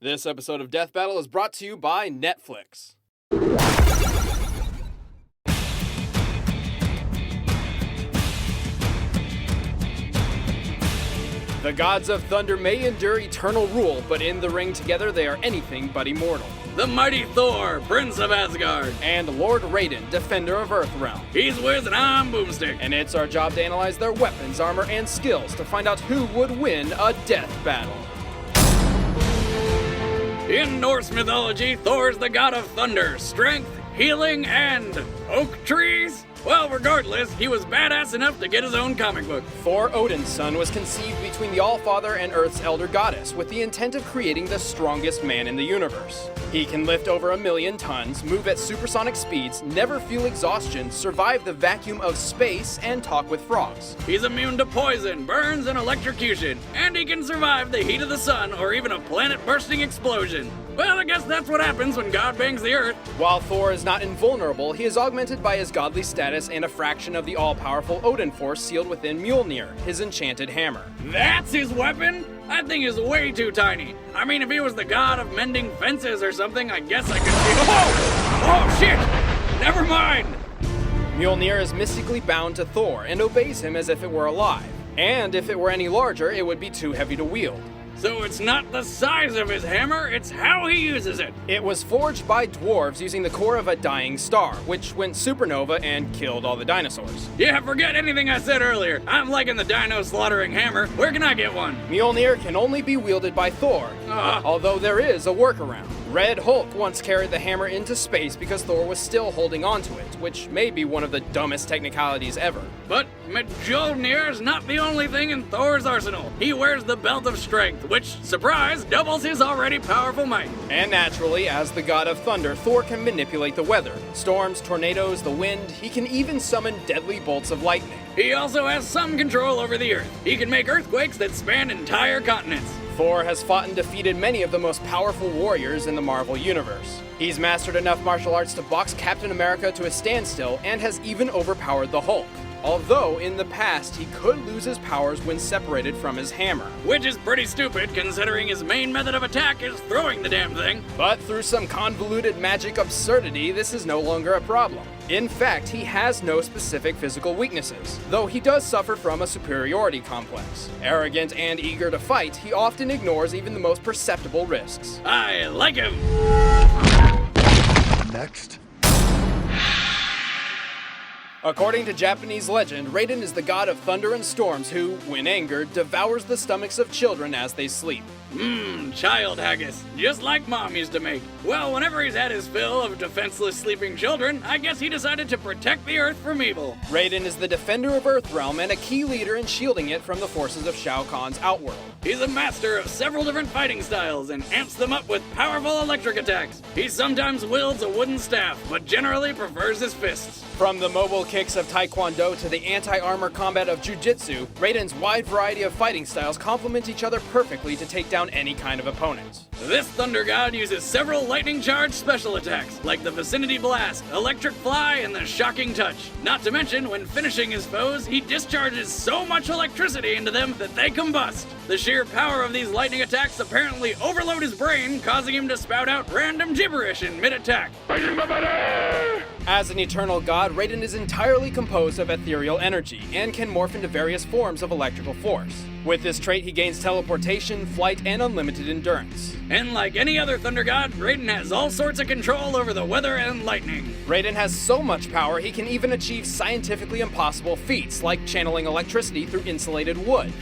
This episode of Death Battle is brought to you by Netflix. The gods of thunder may endure eternal rule, but in the ring together they are anything but immortal. The mighty Thor, Prince of Asgard. And Lord Raiden, Defender of Earthrealm. He's Wiz and I'm Boomstick. And it's our job to analyze their weapons, armor, and skills to find out who would win a death battle. In Norse mythology, Thor's the god of thunder, strength, healing, and oak trees? Well, regardless, he was badass enough to get his own comic book. Thor, Odin's son, was conceived between the Allfather and Earth's elder goddess with the intent of creating the strongest man in the universe. He can lift over 1,000,000 tons, move at supersonic speeds, never feel exhaustion, survive the vacuum of space, and talk with frogs. He's immune to poison, burns, and electrocution, and he can survive the heat of the sun or even a planet-bursting explosion. Well, I guess that's what happens when God bangs the Earth. While Thor is not invulnerable, he is augmented by his godly status and a fraction of the all-powerful Odin force sealed within Mjolnir, his enchanted hammer. That's his weapon? That thing is way too tiny. I mean, if he was the god of mending fences or something, I guess I could see— Oh shit! Never mind! Mjolnir is mystically bound to Thor and obeys him as if it were alive. And if it were any larger, it would be too heavy to wield. So it's not the size of his hammer, it's how he uses it. It was forged by dwarves using the core of a dying star, which went supernova and killed all the dinosaurs. Yeah, forget anything I said earlier. I'm liking the dino slaughtering hammer. Where can I get one? Mjolnir can only be wielded by Thor, although there is a workaround. Red Hulk once carried the hammer into space because Thor was still holding onto it, which may be one of the dumbest technicalities ever. But Mjolnir's not the only thing in Thor's arsenal. He wears the Belt of Strength, which, surprise, doubles his already powerful might. And naturally, as the god of thunder, Thor can manipulate the weather. Storms, tornadoes, the wind, he can even summon deadly bolts of lightning. He also has some control over the Earth. He can make earthquakes that span entire continents. Thor has fought and defeated many of the most powerful warriors in the Marvel Universe. He's mastered enough martial arts to box Captain America to a standstill and has even overpowered the Hulk. Although, in the past, he could lose his powers when separated from his hammer. Which is pretty stupid, considering his main method of attack is throwing the damn thing. But through some convoluted magic absurdity, this is no longer a problem. In fact, he has no specific physical weaknesses, though he does suffer from a superiority complex. Arrogant and eager to fight, he often ignores even the most perceptible risks. I like him! Next. According to Japanese legend, Raiden is the god of thunder and storms who, when angered, devours the stomachs of children as they sleep. Child haggis, just like Mom used to make. Well, whenever he's had his fill of defenseless sleeping children, I guess he decided to protect the Earth from evil. Raiden is the defender of Earthrealm and a key leader in shielding it from the forces of Shao Kahn's Outworld. He's a master of several different fighting styles and amps them up with powerful electric attacks. He sometimes wields a wooden staff, but generally prefers his fists. From the mobile kicks of Taekwondo to the anti-armor combat of Jiu-Jitsu, Raiden's wide variety of fighting styles complement each other perfectly to take down any kind of opponent. This Thunder God uses several lightning-charged special attacks, like the Vicinity Blast, Electric Fly, and the Shocking Touch. Not to mention, when finishing his foes, he discharges so much electricity into them that they combust. The sheer power of these lightning attacks apparently overload his brain, causing him to spout out random gibberish in mid-attack. As an eternal god, Raiden is entirely composed of ethereal energy and can morph into various forms of electrical force. With this trait, he gains teleportation, flight, and unlimited endurance. And like any other Thunder God, Raiden has all sorts of control over the weather and lightning. Raiden has so much power, he can even achieve scientifically impossible feats, like channeling electricity through insulated wood.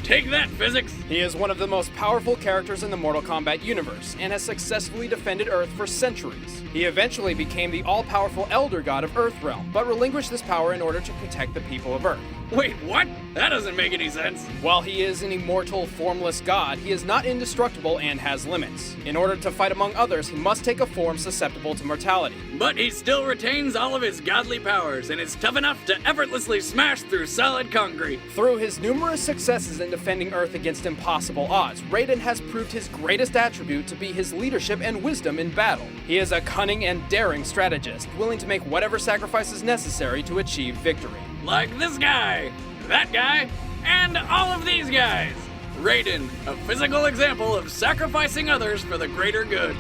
Take that, physics! He is one of the most powerful characters in the Mortal Kombat universe, and has successfully defended Earth for centuries. He eventually became the all-powerful Elder God of Earthrealm, but relinquished this power in order to protect the people of Earth. Wait, what? That doesn't make any sense. While he is an immortal, formless god, he is not indestructible and has limits. In order to fight among others, he must take a form susceptible to mortality. But he still retains all of his godly powers and is tough enough to effortlessly smash through solid concrete. Through his numerous successes in defending Earth against impossible odds, Raiden has proved his greatest attribute to be his leadership and wisdom in battle. He is a cunning and daring strategist, willing to make whatever sacrifices necessary to achieve victory. Like this guy, that guy, and all of these guys. Raiden, a physical example of sacrificing others for the greater good.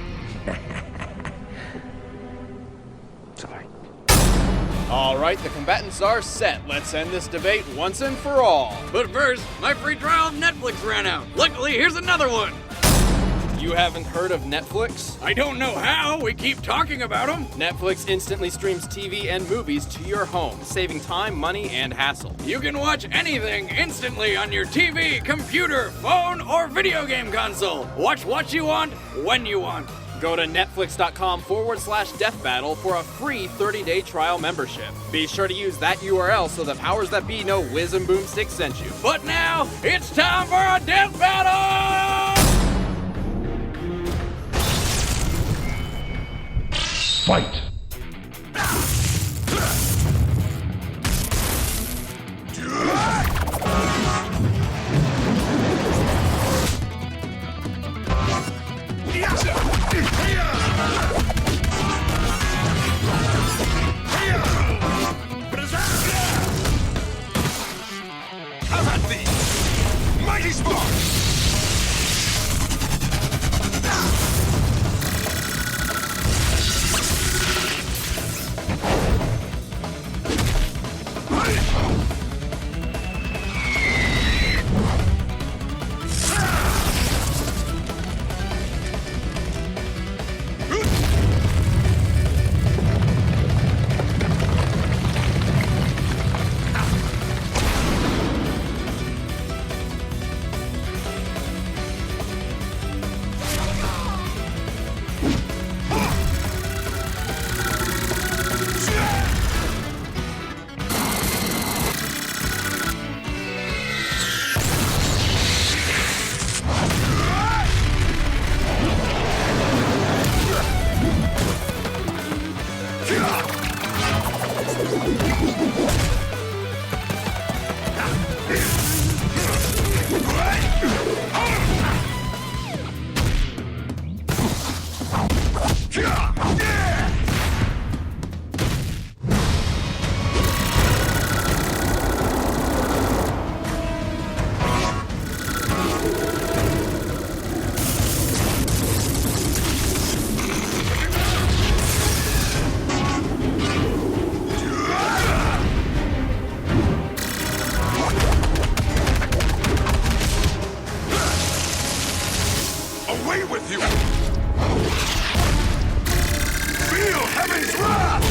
Sorry. All right, the combatants are set. Let's end this debate once and for all. But first, my free trial of Netflix ran out. Luckily, here's another one. You haven't heard of Netflix? I don't know how, we keep talking about them. Netflix instantly streams TV and movies to your home, saving time, money, and hassle. You can watch anything instantly on your TV, computer, phone, or video game console. Watch what you want, when you want. Go to netflix.com/death battle for a free 30-day trial membership. Be sure to use that URL so the powers that be know Wiz and Boomstick sent you. But now, it's time for a death battle! Fight! How's that thing? Mighty Spark! Away with you! Feel heaven's wrath!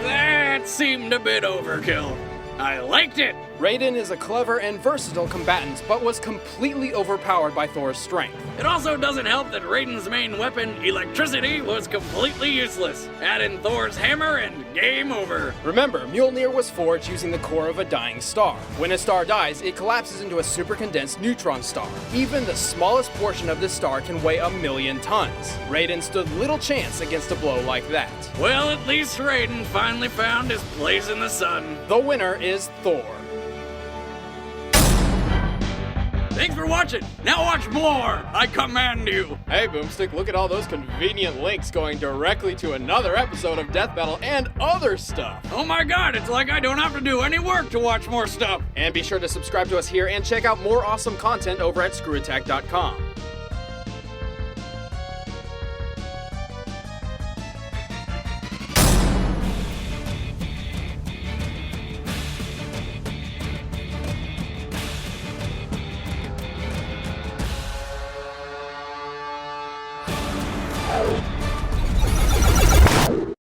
That seemed a bit overkill. I liked it. Raiden is a clever and versatile combatant, but was completely overpowered by Thor's strength. It also doesn't help that Raiden's main weapon, electricity, was completely useless. Add in Thor's hammer and game over. Remember, Mjolnir was forged using the core of a dying star. When a star dies, it collapses into a supercondensed neutron star. Even the smallest portion of this star can weigh 1,000,000 tons. Raiden stood little chance against a blow like that. Well, at least Raiden finally found his place in the sun. The winner is Thor. Thanks for watching. Now watch more. I command you. Hey Boomstick, look at all those convenient links going directly to another episode of Death Battle and other stuff. Oh my god, it's like I don't have to do any work to watch more stuff. And be sure to subscribe to us here and check out more awesome content over at screwattack.com.